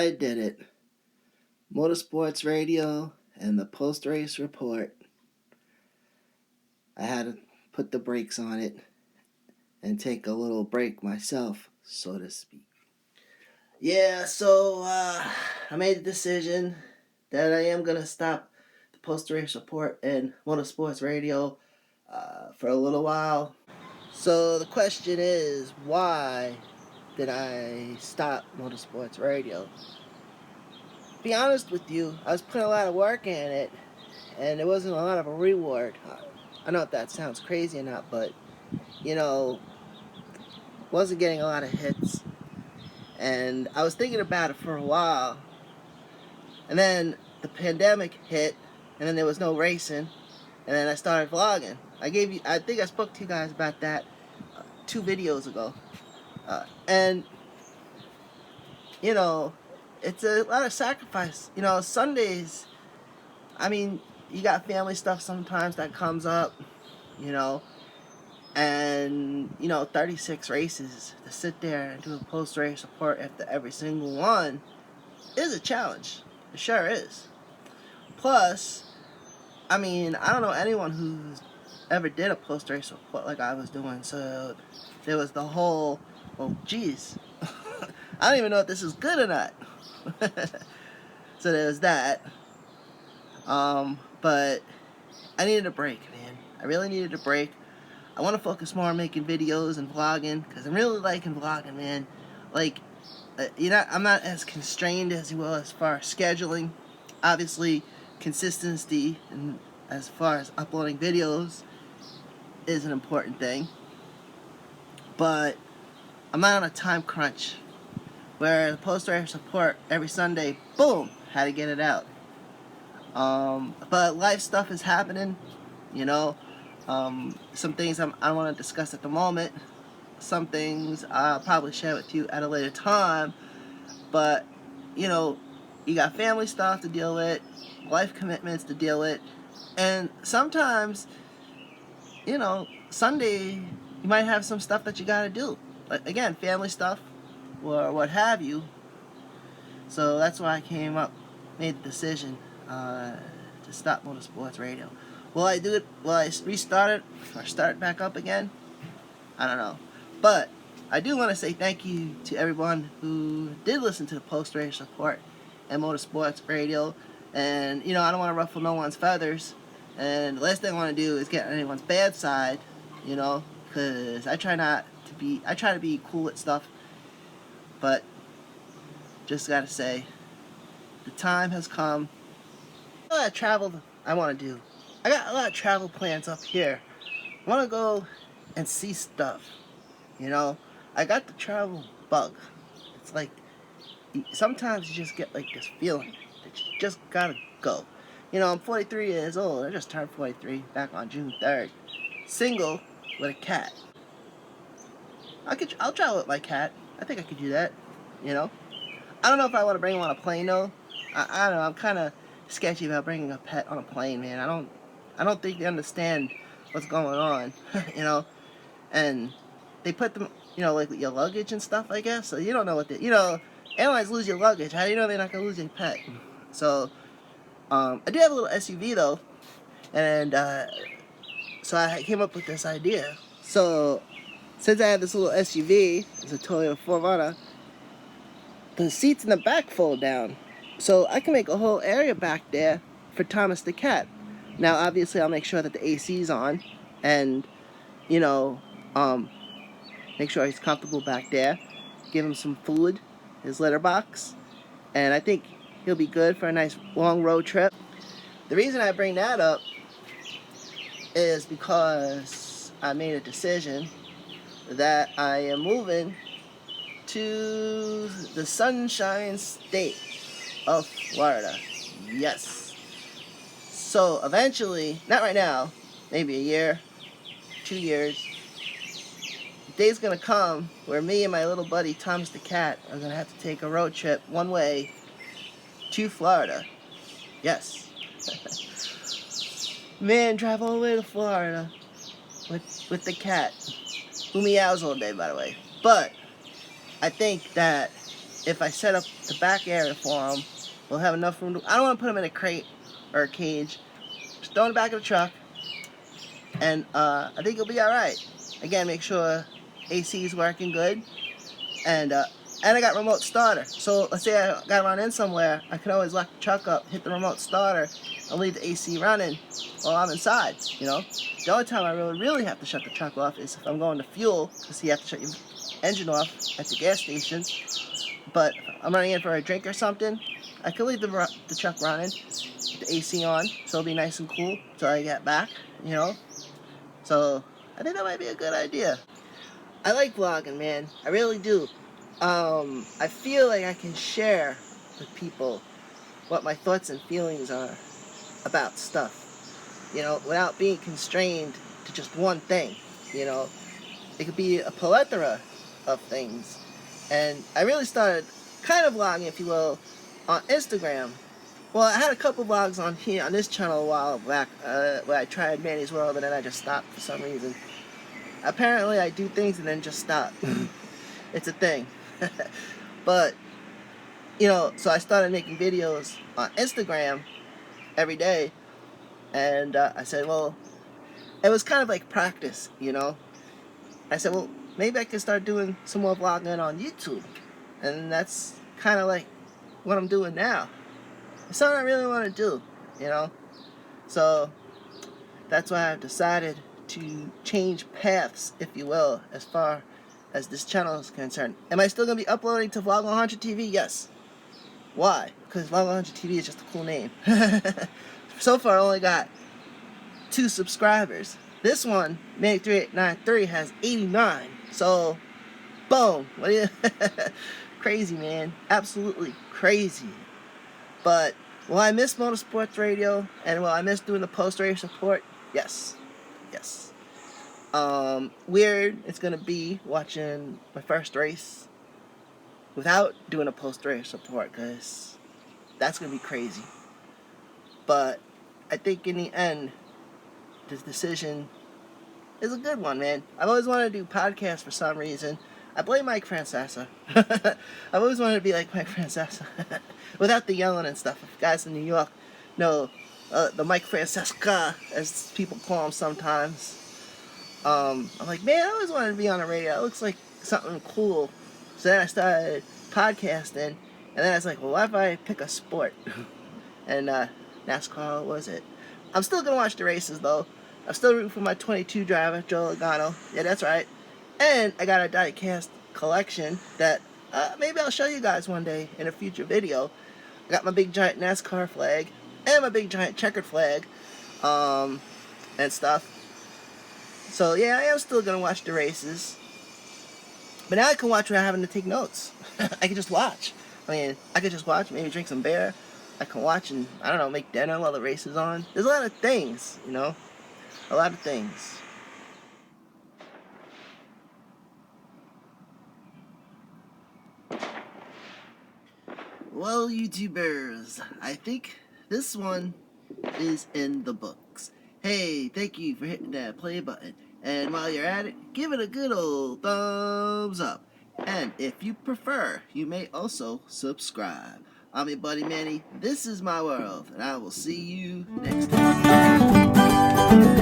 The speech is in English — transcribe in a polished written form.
I did it. Motorsports radio and the post-race report. I had to put the brakes on it and take a little break myself, so to speak. Yeah, so I made the decision that I am going to stop the post-race report and motorsports radio for a little while. So the question is, why did I stop motorsports radio? To be honest with you, I was putting a lot of work in it, and there wasn't a lot of a reward. I don't know if that sounds crazy or not, but, wasn't getting a lot of hits. And I was thinking about it for a while. And then the pandemic hit, and then there was no racing. And then I started vlogging. I think I spoke to you guys about that 2 videos ago. And, it's a lot of sacrifice. Sundays, you got family stuff sometimes that comes up, and 36 races to sit there and do a post-race report after every single one is a challenge. It sure is. Plus, I don't know anyone who's ever did a post-race report like I was doing, so there was the whole, well, geez, I don't even know if this is good or not. So there's that. But I needed a break, man. I really needed a break. I want to focus more on making videos and vlogging, because I'm really liking vlogging, man. I'm not as constrained as you will as far as scheduling. Obviously, consistency and as far as uploading videos is an important thing. But I'm not on a time crunch where the post-race report every Sunday, boom, had to get it out. But life stuff is happening, some things I don't want to discuss at the moment. Some things I'll probably share with you at a later time. But, you got family stuff to deal with, life commitments to deal with. And sometimes, Sunday, you might have some stuff that you got to do. Like, again, family stuff or what have you. So that's why I made the decision to stop motorsports radio. Will I do it? Will I restart it or start back up again? I don't know. But I do want to say thank you to everyone who did listen to the post-race report and motorsports radio. And, I don't want to ruffle no one's feathers. And the last thing I want to do is get on anyone's bad side, because I try to be cool at stuff. But just got to say, the time has come. A lot of travel I want to do. I got a lot of travel plans up here. I want to go and see stuff. I got the travel bug. It's like, sometimes you just get like this feeling that you just gotta go. I'm 43 years old. I just turned 43 back on June 3rd. Single with a cat. I'll travel with my cat. I think I could do that. I don't know if I want to bring him on a plane though. I don't know. I'm kind of sketchy about bringing a pet on a plane, man. I don't think they understand what's going on. And they put them, like with your luggage and stuff, I guess. So you don't know what airlines lose your luggage. How do you know they're not gonna lose your pet? So, I do have a little SUV though, and so I came up with this idea. So, since I have this little SUV, it's a Toyota 4Runner, the seats in the back fold down. So I can make a whole area back there for Thomas the cat. Now, obviously, I'll make sure that the AC's on, and, make sure he's comfortable back there. Give him some food, his litter box, and I think he'll be good for a nice long road trip. The reason I bring that up is because I made a decision that I am moving to the Sunshine State of Florida. Yes. So eventually, not right now, maybe a year, 2 years, the day's gonna come where me and my little buddy Thomas the cat are gonna have to take a road trip one way to Florida. Yes. Man, drive all the way to Florida with the cat, who meows all day, by the way. But I think that if I set up the back area for them, we'll have enough room to, I don't want to put them in a crate or a cage. Just throw in the back of the truck, and I think it'll be alright. Again, make sure AC is working good, and I got remote starter. So let's say I got to run in somewhere, I can always lock the truck up, hit the remote starter, and leave the AC running while I'm inside, you know. The only time I really have to shut the truck off is if I'm going to fuel, because you have to shut your engine off at the gas station. But if I'm running in for a drink or something, I can leave the truck running, with the AC on, so it'll be nice and cool until I get back, you know. So I think that might be a good idea. I like vlogging, man. I really do. I feel like I can share with people what my thoughts and feelings are about stuff, you know, without being constrained to just one thing, you know. It could be a plethora of things. And I really started kind of vlogging, if you will, on Instagram. Well, I had a couple vlogs on here, on this channel a while back, where I tried Manny's World, and then I just stopped for some reason. Apparently I do things and then just stop. It's a thing. But, you know, so I started making videos on Instagram every day, and I said, well, it was kind of like practice, you know. I said, well, maybe I can start doing some more vlogging on YouTube, and that's kind of like what I'm doing now. It's something I really want to do, you know. So that's why I've decided to change paths, if you will, as far as this channel is concerned. Am I still going to be uploading to Vlog 100 TV? Yes. Why? Because Vlog 100 TV is just a cool name. So far, I only got 2 subscribers. This one, Manny3893, has 89. So, boom. What do you? Crazy, man. Absolutely crazy. But will I miss Motorsports Radio, and will I miss doing the post-race report? Yes. Yes. Weird it's gonna be watching my first race without doing a post-race report, because that's gonna be crazy. But I think in the end, this decision is a good one, man. I've always wanted to do podcasts for some reason. I blame Mike Francesa. I've always wanted to be like Mike Francesa without the yelling and stuff. If guys in New York know the Mike Francesca, as people call him sometimes. I'm like, man, I always wanted to be on the radio. It looks like something cool. So then I started podcasting, and then I was like, well, what if I pick a sport? And NASCAR, what was it? I'm still going to watch the races, though. I'm still rooting for my 22 driver, Joe Logano. Yeah, that's right. And I got a diecast collection that maybe I'll show you guys one day in a future video. I got my big giant NASCAR flag and my big giant checkered flag and stuff. So yeah, I am still going to watch the races. But now I can watch without having to take notes. I can just watch. I mean, I could just watch, maybe drink some beer. I can watch and, I don't know, make dinner while the race is on. There's a lot of things, you know. A lot of things. Well, YouTubers, I think this one is in the books. Hey, thank you for hitting that play button. And while you're at it, give it a good old thumbs up. And if you prefer, you may also subscribe. I'm your buddy Manny. This is my world, and I will see you next time.